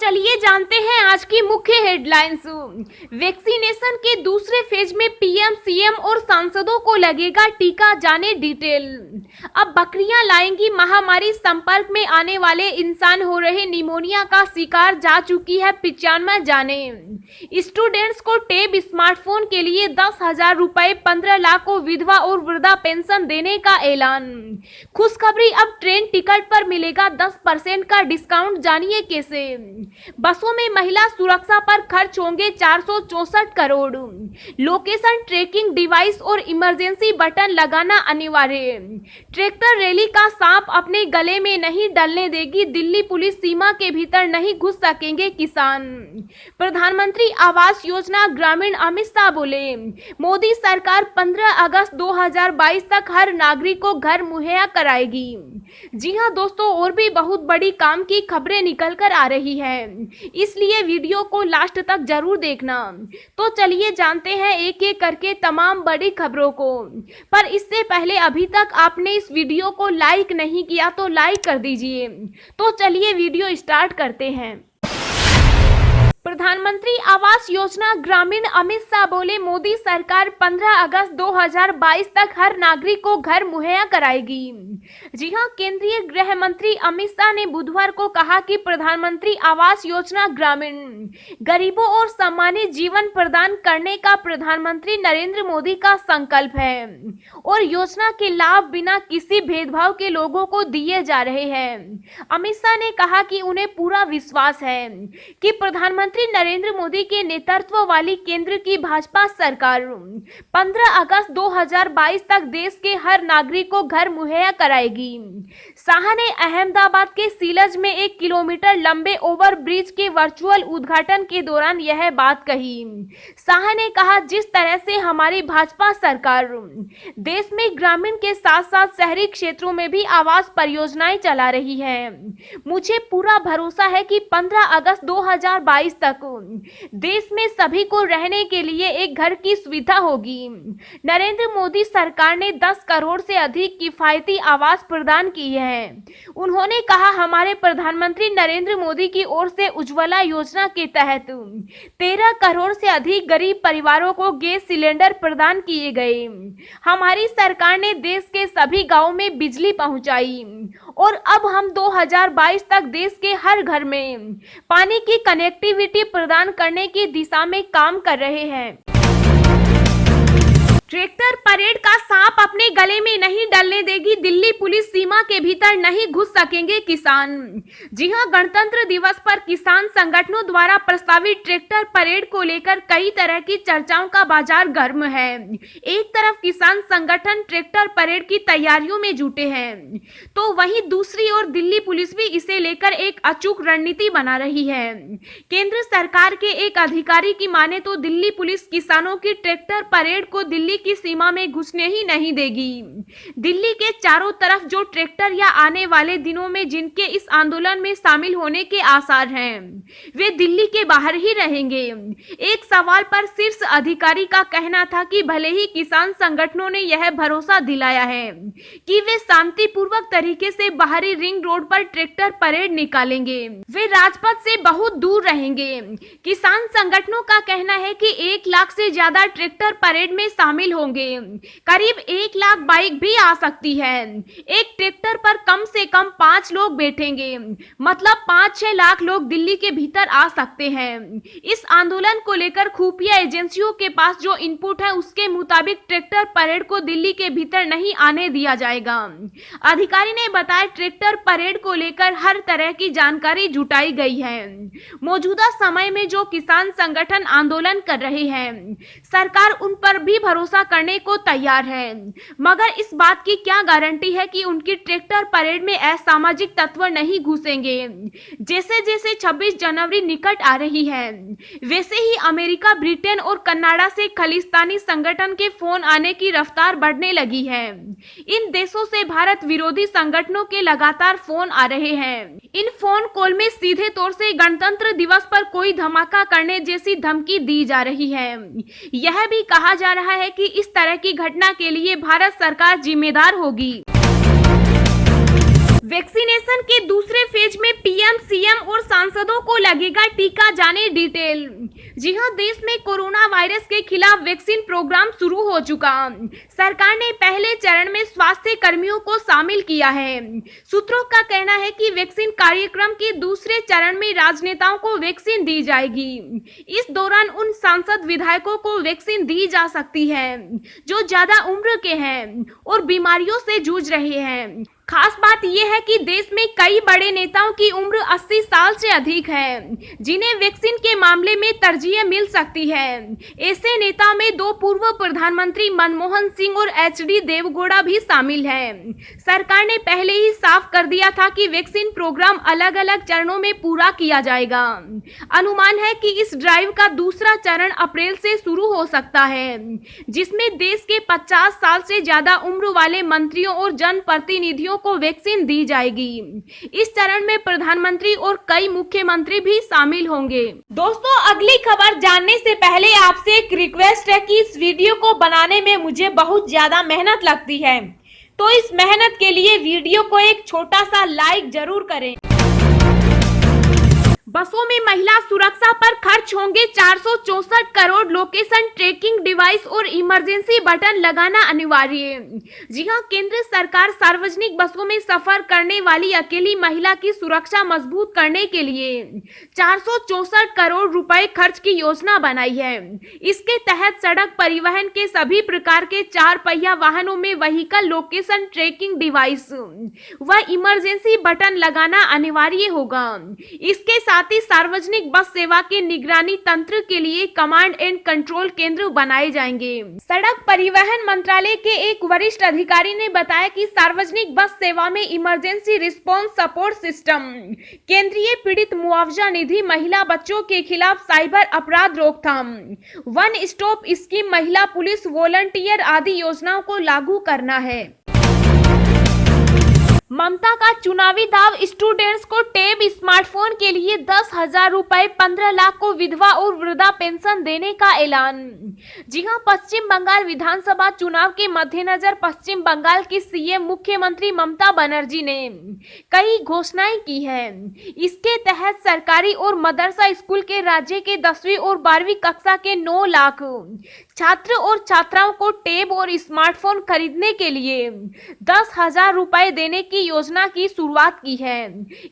चलिए जानते हैं आज की मुख्य हेडलाइंस। वैक्सीनेशन के दूसरे फेज में पीएम, सीएम और सांसदों को लगेगा टीका, जाने डिटेल। अब बकरियां लाएंगी महामारी, संपर्क में आने वाले इंसान हो रहे निमोनिया का शिकार, जा चुकी है 95 जाने। स्टूडेंट्स को टैब स्मार्टफोन के लिए 10,000 रुपए, 15 लाख को विधवा और वृद्धा पेंशन देने का ऐलान। खुशखबरी, अब ट्रेन टिकट पर मिलेगा 10% का डिस्काउंट, जानिए कैसे। बसों में महिला सुरक्षा पर खर्च होंगे 464 करोड़। लोकेशन ट्रैकिंग डिवाइस और इमरजेंसी बटन लगाना अनिवार्य। ट्रैक्टर रैली का सांप अपने गले में नहीं डलने देगी दिल्ली पुलिस, सीमा के भीतर नहीं घुस सकेंगे किसान। प्रधानमंत्री आवास योजना ग्रामीण, अमित शाह बोले मोदी सरकार 15 अगस्त 2022 तक हर नागरिक को घर मुहैया कराएगी। जी हां दोस्तों, और भी बहुत बड़ी काम की खबरें निकल कर आ रही है, इसलिए वीडियो को लास्ट तक जरूर देखना। तो चलिए जानते हैं एक एक करके तमाम बड़ी खबरों को। पर इससे पहले अभी तक आपने इस वीडियो को लाइक नहीं किया तो लाइक कर दीजिए। तो चलिए वीडियो स्टार्ट करते हैं। प्रधानमंत्री आवास योजना ग्रामीण, अमित शाह बोले मोदी सरकार 15 अगस्त 2022 तक हर नागरिक को घर मुहैया कराएगी। जी हां, केंद्रीय गृह मंत्री अमित शाह ने बुधवार को कहा कि प्रधानमंत्री आवास योजना ग्रामीण गरीबों और सम्मानित जीवन प्रदान करने का प्रधानमंत्री नरेंद्र मोदी का संकल्प है और योजना के लाभ बिना किसी भेदभाव के लोगों को दिए जा रहे हैं। अमित शाह ने कहा कि उन्हें पूरा विश्वास है कि प्रधानमंत्री नरेंद्र मोदी के नेतृत्व वाली केंद्र की भाजपा सरकार 15 अगस्त 2022 तक देश के हर नागरिक को घर मुहैया कराएगी। शाह ने अहमदाबाद के सीलज में 1 किलोमीटर लंबे ओवरब्रिज के वर्चुअल उद्घाटन के दौरान यह बात कही। शाह ने कहा, जिस तरह से हमारी भाजपा सरकार देश में ग्रामीण के साथ साथ शहरी क्षेत्रों में भी आवास परियोजनाएं चला रही है, मुझे पूरा भरोसा है कि 15 अगस्त 2022 तक देश में सभी को रहने के लिए एक घर की सुविधा होगी। नरेंद्र मोदी सरकार ने 10 करोड़ से अधिक किफायती आवास प्रदान किए हैं। उन्होंने कहा, हमारे प्रधानमंत्री नरेंद्र मोदी की ओर से उज्ज्वला योजना के तहत 13 करोड़ से अधिक गरीब परिवारों को गैस सिलेंडर प्रदान किए गए। हमारी सरकार ने देश के सभी गांवों में बिजली पहुंचाई और अब हम 2022 तक देश के हर घर में पानी की कनेक्टिविटी प्रदान करने की दिशा में काम कर रहे हैं। ट्रैक्टर परेड का सांप अपने गले में नहीं डलने देगी दिल्ली पुलिस, सीमा के भीतर नहीं घुस सकेंगे किसान। जी हां, गणतंत्र दिवस पर किसान संगठनों द्वारा प्रस्तावित ट्रैक्टर परेड को लेकर कई तरह की चर्चाओं का बाजार गर्म है। एक तरफ किसान संगठन ट्रैक्टर परेड की तैयारियों में जुटे हैं, तो वहीं दूसरी ओर दिल्ली पुलिस भी इसे लेकर एक अचूक रणनीति बना रही है। केंद्र सरकार के एक अधिकारी की माने तो दिल्ली पुलिस किसानों की ट्रैक्टर परेड को दिल्ली की सीमा में घुसने ही नहीं देगी। दिल्ली के चारों तरफ जो ट्रैक्टर या आने वाले दिनों में जिनके इस आंदोलन में शामिल होने के आसार हैं, वे दिल्ली के बाहर ही रहेंगे। एक सवाल पर शीर्ष अधिकारी का कहना था कि भले ही किसान संगठनों ने यह भरोसा दिलाया है कि वे शांतिपूर्वक तरीके से बाहरी रिंग रोड पर ट्रैक्टर परेड निकालेंगे, वे राजपथ से बहुत दूर रहेंगे। किसान संगठनों का कहना है कि 1 लाख से ज्यादा ट्रैक्टर परेड में शामिल होंगे। करीब 1 लाख बाइक भी आ सकती है। एक ट्रैक्टर पर कम से कम 5 लोग बैठेंगे, मतलब 5-6 लाख लोग दिल्ली के भीतर आ सकते हैं। इस आंदोलन को लेकर खुफिया एजेंसियों के पास जो इनपुट है उसके मुताबिक ट्रैक्टर परेड को दिल्ली के भीतर नहीं आने दिया जाएगा। अधिकारी ने बताया, ट्रैक्टर परेड को लेकर हर तरह की जानकारी जुटाई गई है। मौजूदा समय में जो किसान संगठन आंदोलन कर रहे हैं, सरकार उन पर भी भरोसा करने को तैयार है, मगर इस बात की क्या गारंटी है कि उनकी ट्रैक्टर परेड में असामाजिक तत्व नहीं घुसेंगे। जैसे जैसे 26 जनवरी निकट आ रही है, वैसे ही अमेरिका, ब्रिटेन और कनाडा से खालिस्तानी संगठन के फोन आने की रफ्तार बढ़ने लगी है। इन देशों से भारत विरोधी संगठनों के लगातार फोन आ रहे हैं। इन फोन कॉल में सीधे तौर से गणतंत्र दिवस पर कोई धमाका करने जैसी धमकी दी जा रही है। यह भी कहा जा रहा है कि इस तरह की घटना के लिए भारत सरकार जिम्मेदार होगी। वैक्सीनेशन के दूसरे फेज स्टेज में पीएम, सीएम और सांसदों को लगेगा टीका, जाने डिटेल। जी हां, देश में कोरोना वायरस के खिलाफ वैक्सीन प्रोग्राम शुरू हो चुका। सरकार ने पहले चरण में स्वास्थ्य कर्मियों को शामिल किया है। सूत्रों का कहना है कि वैक्सीन कार्यक्रम के दूसरे चरण में राजनेताओं को वैक्सीन दी जाएगी। इस दौरान उन सांसद विधायकों को वैक्सीन दी जा सकती है जो ज्यादा उम्र के हैं और बीमारियों से जूझ रहे हैं। खास बात यह है कि देश में कई बड़े नेताओं की उम्र 80 साल से अधिक है, जिन्हें वैक्सीन के मामले में तरजीह मिल सकती है। ऐसे नेताओं में दो पूर्व प्रधानमंत्री मनमोहन सिंह और एचडी देवगौड़ा भी शामिल हैं। सरकार ने पहले ही साफ कर दिया था कि वैक्सीन प्रोग्राम अलग अलग चरणों में पूरा किया जाएगा। अनुमान है कि इस ड्राइव का दूसरा चरण अप्रैल से शुरू हो सकता है, जिसमें देश के 50 साल से ज्यादा उम्र वाले मंत्रियों और जनप्रतिनिधियों को वैक्सीन दी जाएगी। इस चरण में प्रधानमंत्री और कई मुख्यमंत्री भी शामिल होंगे। दोस्तों, अगली खबर जानने से पहले आपसे एक रिक्वेस्ट है कि इस वीडियो को बनाने में मुझे बहुत ज्यादा मेहनत लगती है, तो इस मेहनत के लिए वीडियो को एक छोटा सा लाइक जरूर करें। बसों में महिला सुरक्षा पर खर्च होंगे 464 करोड़, लोकेशन ट्रैकिंग डिवाइस और इमरजेंसी बटन लगाना अनिवार्य। जी हां, केंद्र सरकार सार्वजनिक बसों में सफर करने वाली अकेली महिला की सुरक्षा मजबूत करने के लिए 464 करोड़ रुपए खर्च की योजना बनाई है। इसके तहत सड़क परिवहन के सभी प्रकार के 4 पहिया वाहनों में व्हीकल लोकेशन ट्रैकिंग डिवाइस व इमरजेंसी बटन लगाना अनिवार्य होगा। इसके साथ ही सार्वजनिक बस सेवा के निगरानी तंत्र के लिए कमांड एंड कंट्रोल केंद्र बनाए जाएंगे। सड़क परिवहन मंत्रालय के एक वरिष्ठ अधिकारी ने बताया कि सार्वजनिक बस सेवा में इमरजेंसी रिस्पांस सपोर्ट सिस्टम, केंद्रीय पीड़ित मुआवजा निधि, महिला बच्चों के खिलाफ साइबर अपराध रोकथाम, वन स्टॉप स्कीम, महिला पुलिस वॉलंटियर आदि योजनाओं को लागू करना है। ममता का चुनावी दाव, स्टूडेंट्स को टैब स्मार्टफोन के लिए 10,000 रुपए, 15 लाख को विधवा और वृद्धा पेंशन देने का ऐलान। जी हां, पश्चिम बंगाल विधानसभा चुनाव के मद्देनजर पश्चिम बंगाल की सीएम मुख्यमंत्री ममता बनर्जी ने कई घोषणाएं की हैं। इसके तहत सरकारी और मदरसा स्कूल के राज्य के 10वीं और 12वीं कक्षा के 9 लाख छात्र और छात्राओं को टैब और स्मार्टफोन खरीदने के लिए 10,000 रुपए देने की योजना की शुरुआत की है।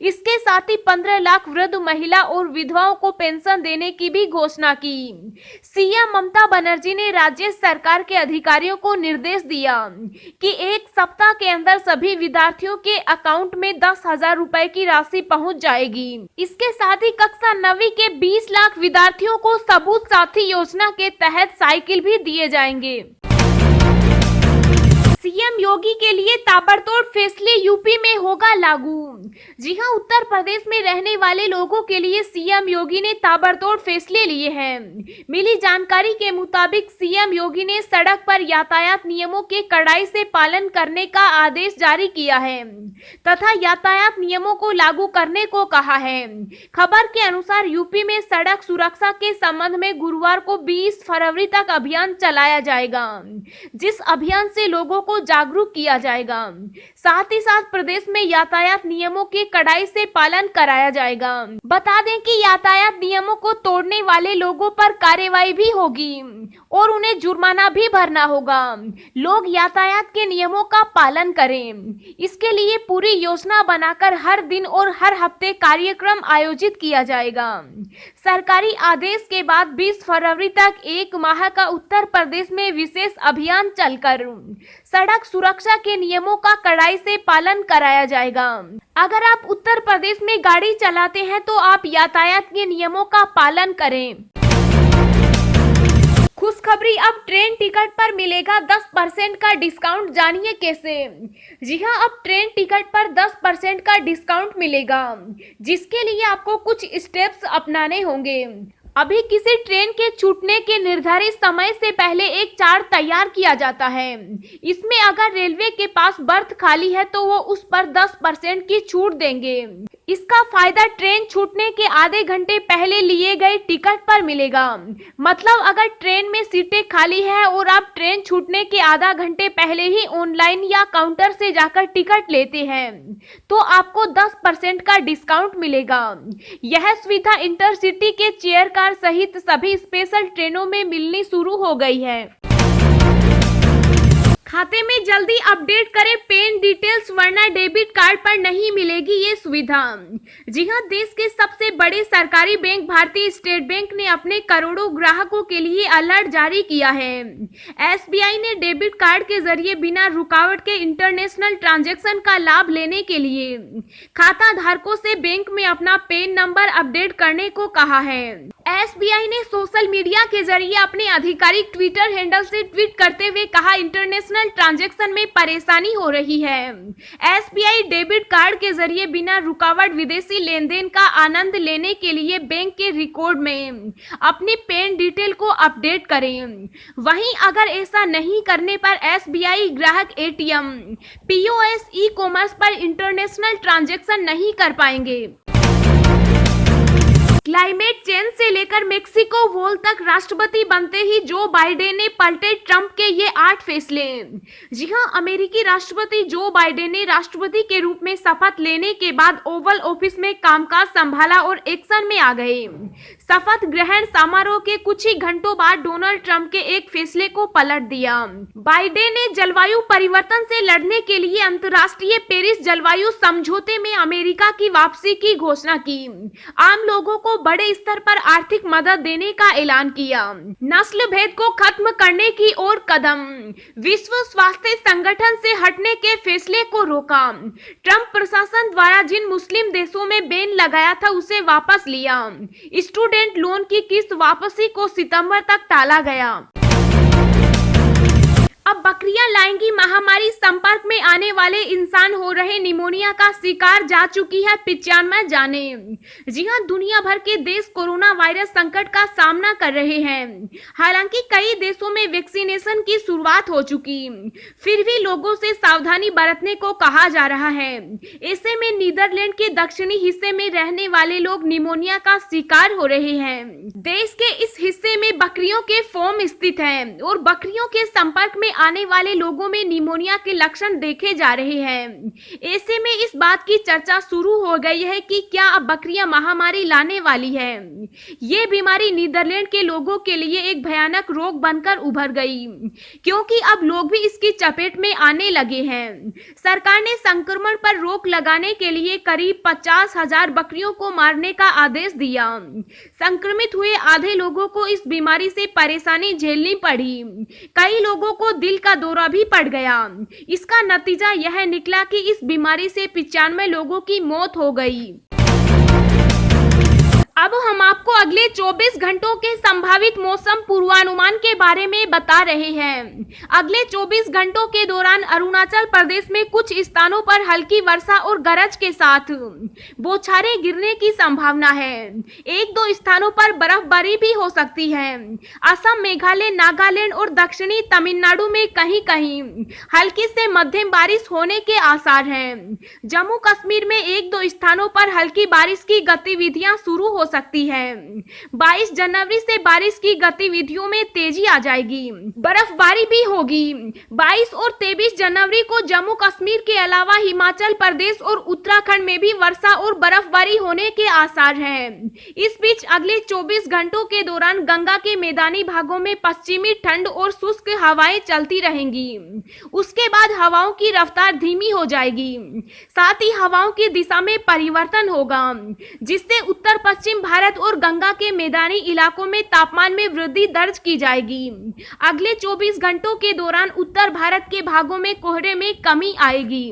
इसके साथ ही 15 लाख वृद्ध महिला और विधवाओं को पेंशन देने की भी घोषणा की। सीएम ममता बनर्जी ने राज्य सरकार के अधिकारियों को निर्देश दिया कि एक सप्ताह के अंदर सभी विद्यार्थियों के अकाउंट में 10,000 रुपए की राशि पहुंच जाएगी। इसके साथ ही कक्षा 9वीं के 20 लाख विद्यार्थियों को सबूत साथी योजना के तहत साइकिल भी दिए जाएंगे। सीएम योगी के लिए ताबड़तोड़ फैसले, यूपी में होगा लागू। जी हां, उत्तर प्रदेश में रहने वाले लोगों के लिए सीएम योगी ने ताबड़तोड़ फैसले लिए हैं। मिली जानकारी के मुताबिक सीएम योगी ने सड़क पर यातायात नियमों के कड़ाई से पालन करने का आदेश जारी किया है तथा यातायात नियमों को लागू करने को कहा है। खबर के अनुसार यूपी में सड़क सुरक्षा के संबंध में गुरुवार को 20 फरवरी तक अभियान चलाया जाएगा, जिस अभियान से लोगों को जागरूक किया जाएगा। साथ ही साथ प्रदेश में यातायात नियमों के कड़ाई से पालन कराया जाएगा। बता दें कि यातायात नियमों को तोड़ने वाले लोगों पर कार्रवाई भी होगी और उन्हें जुर्माना भी भरना होगा। लोग यातायात के नियमों का पालन करें। इसके लिए पूरी योजना बनाकर हर दिन और हर हफ्ते कार्यक्रम आयोजित किया जाएगा। सरकारी आदेश के बाद 20 फरवरी तक 1 माह का उत्तर प्रदेश में विशेष अभियान चलकर सड़क सुरक्षा के नियमों का कड़ाई से पालन कराया जाएगा। अगर आप उत्तर प्रदेश में गाड़ी चलाते हैं तो आप यातायात के नियमों का पालन करें। खुशखबरी, अब ट्रेन टिकट पर मिलेगा 10% का डिस्काउंट, जानिए कैसे। जी हां, अब ट्रेन टिकट पर 10% का डिस्काउंट मिलेगा, जिसके लिए आपको कुछ स्टेप्स अपनाने होंगे। अभी किसी ट्रेन के छूटने के निर्धारित समय से पहले एक चार्ट तैयार किया जाता है। इसमें अगर रेलवे के पास बर्थ खाली है तो वो उस पर 10% की छूट देंगे। इसका फायदा ट्रेन छूटने के आधे घंटे पहले लिए गए टिकट पर मिलेगा। मतलब अगर ट्रेन में सीटें खाली है और आप ट्रेन छूटने के आधा घंटे पहले ही ऑनलाइन या काउंटर से जाकर टिकट लेते हैं तो आपको 10% का डिस्काउंट मिलेगा। यह सुविधा इंटरसिटी के चेयर कार सहित सभी स्पेशल ट्रेनों में मिलनी शुरू हो गई है। खाते में जल्दी अपडेट करें पेन डिटेल्स वरना डेबिट कार्ड पर नहीं मिलेगी ये सुविधा। जी हां, देश के सबसे बड़े सरकारी बैंक भारतीय स्टेट बैंक ने अपने करोड़ों ग्राहकों के लिए अलर्ट जारी किया है। एसबीआई ने डेबिट कार्ड के जरिए बिना रुकावट के इंटरनेशनल ट्रांजैक्शन का लाभ लेने के लिए खाता धारकों से बैंक में अपना पेन नंबर अपडेट करने को कहा है। एसबीआई ने सोशल मीडिया के जरिए अपने आधिकारिक ट्विटर हैंडल से ट्वीट करते हुए कहा, इंटरनेशनल ट्रांजैक्शन में परेशानी हो रही है। एसबीआई डेबिट कार्ड के जरिए बिना रुकावट विदेशी लेनदेन का आनंद लेने के लिए बैंक के रिकॉर्ड में अपनी पेन डिटेल को अपडेट करें। वहीं अगर ऐसा नहीं करने पर एसबीआई ग्राहक एटीएम, पीओएस, ई कॉमर्स पर इंटरनेशनल ट्रांजैक्शन नहीं कर पाएंगे। क्लाइमेट चेंज से लेकर मेक्सिको वॉल तक राष्ट्रपति बनते ही जो बाइडेन ने पलटे ट्रंप के ये 8 फैसले। जी हां, अमेरिकी राष्ट्रपति जो बाइडेन ने राष्ट्रपति के रूप में शपथ लेने के बाद ओवल ऑफिस में कामकाज संभाला और एक्शन में आ गए। शपथ ग्रहण समारोह के कुछ ही घंटों बाद डोनाल्ड ट्रंप के एक फैसले को पलट दिया। बाइडेन ने जलवायु परिवर्तन से लड़ने के लिए अंतर्राष्ट्रीय पेरिस जलवायु समझौते में अमेरिका की वापसी की घोषणा की। आम लोगों को बड़े स्तर पर आर्थिक मदद देने का ऐलान किया। नस्ल भेद को खत्म करने की ओर कदम, विश्व स्वास्थ्य संगठन से हटने के फैसले को रोका। ट्रंप प्रशासन द्वारा जिन मुस्लिम देशों में बैन लगाया था उसे वापस लिया। स्टूडेंट लोन की किस्त वापसी को सितंबर तक टाला गया। अब बकरियां लाएंगी महामारी, संपर्क में आने वाले इंसान हो रहे निमोनिया का शिकार, जा चुकी है 95 जानें। जी हां, दुनिया भर के देश कोरोना वायरस संकट का सामना कर रहे हैं। हालांकि कई देशों में वैक्सीनेशन की शुरुआत हो चुकी, फिर भी लोगों से सावधानी बरतने को कहा जा रहा है। ऐसे में नीदरलैंड के दक्षिणी हिस्से में रहने वाले लोग निमोनिया का शिकार हो रहे हैं। देश के इस हिस्से में बकरियों के फॉर्म स्थित हैं और बकरियों के संपर्क में आने वाले लोगों में निमोनिया के लक्षण देखे जा रहे हैं। ऐसे में इस बात की चर्चा शुरू हो गई है कि क्या अब बकरियां महामारी लाने वाली है। ये बीमारी नीदरलैंड के लोगों के लिए एक भयानक रोग बनकर उभर गई, क्योंकि अब लोग भी इसकी चपेट में आने लगे हैं। सरकार ने संक्रमण पर रोक लगाने के लिए करीब 50,000 बकरियों को मारने का आदेश दिया। संक्रमित हुए आधे लोगों को इस बीमारी से परेशानी झेलनी पड़ी। कई लोगों को दिल का दौरा भी पड़ गया। इसका नतीजा यह निकला कि इस बीमारी से 95 लोगों की मौत हो गई। अब हम आपको अगले 24 घंटों के संभावित मौसम पूर्वानुमान के बारे में बता रहे हैं। अगले 24 घंटों के दौरान अरुणाचल प्रदेश में कुछ स्थानों पर हल्की वर्षा और गरज के साथ बौछारें गिरने की संभावना है। 1-2 स्थानों पर बर्फबारी भी हो सकती है। असम, मेघालय, नागालैंड और दक्षिणी तमिलनाडु में कहीं-कहीं हल्की से मध्यम बारिश होने के आसार हैं। जम्मू कश्मीर में 1-2 स्थानों पर हल्की बारिश की गतिविधियां शुरू हो सकती है। 22 जनवरी से बारिश की गतिविधियों में तेजी आ जाएगी। बर्फबारी भी होगी। 22 और 23 जनवरी को जम्मू कश्मीर के अलावा हिमाचल प्रदेश और उत्तराखंड में भी वर्षा और बर्फबारी होने के आसार हैं। इस बीच अगले 24 घंटों के दौरान गंगा के मैदानी भागों में पश्चिमी ठंड और शुष्क हवाएं चलती रहेंगी। उसके बाद हवाओं की रफ्तार धीमी हो जाएगी। साथ ही हवाओं की दिशा में परिवर्तन होगा, जिससे उत्तर पश्चिम भारत और गंगा के मैदानी इलाकों में तापमान में वृद्धि दर्ज की जाएगी। अगले 24 घंटों के दौरान उत्तर भारत के भागों में कोहरे में कमी आएगी।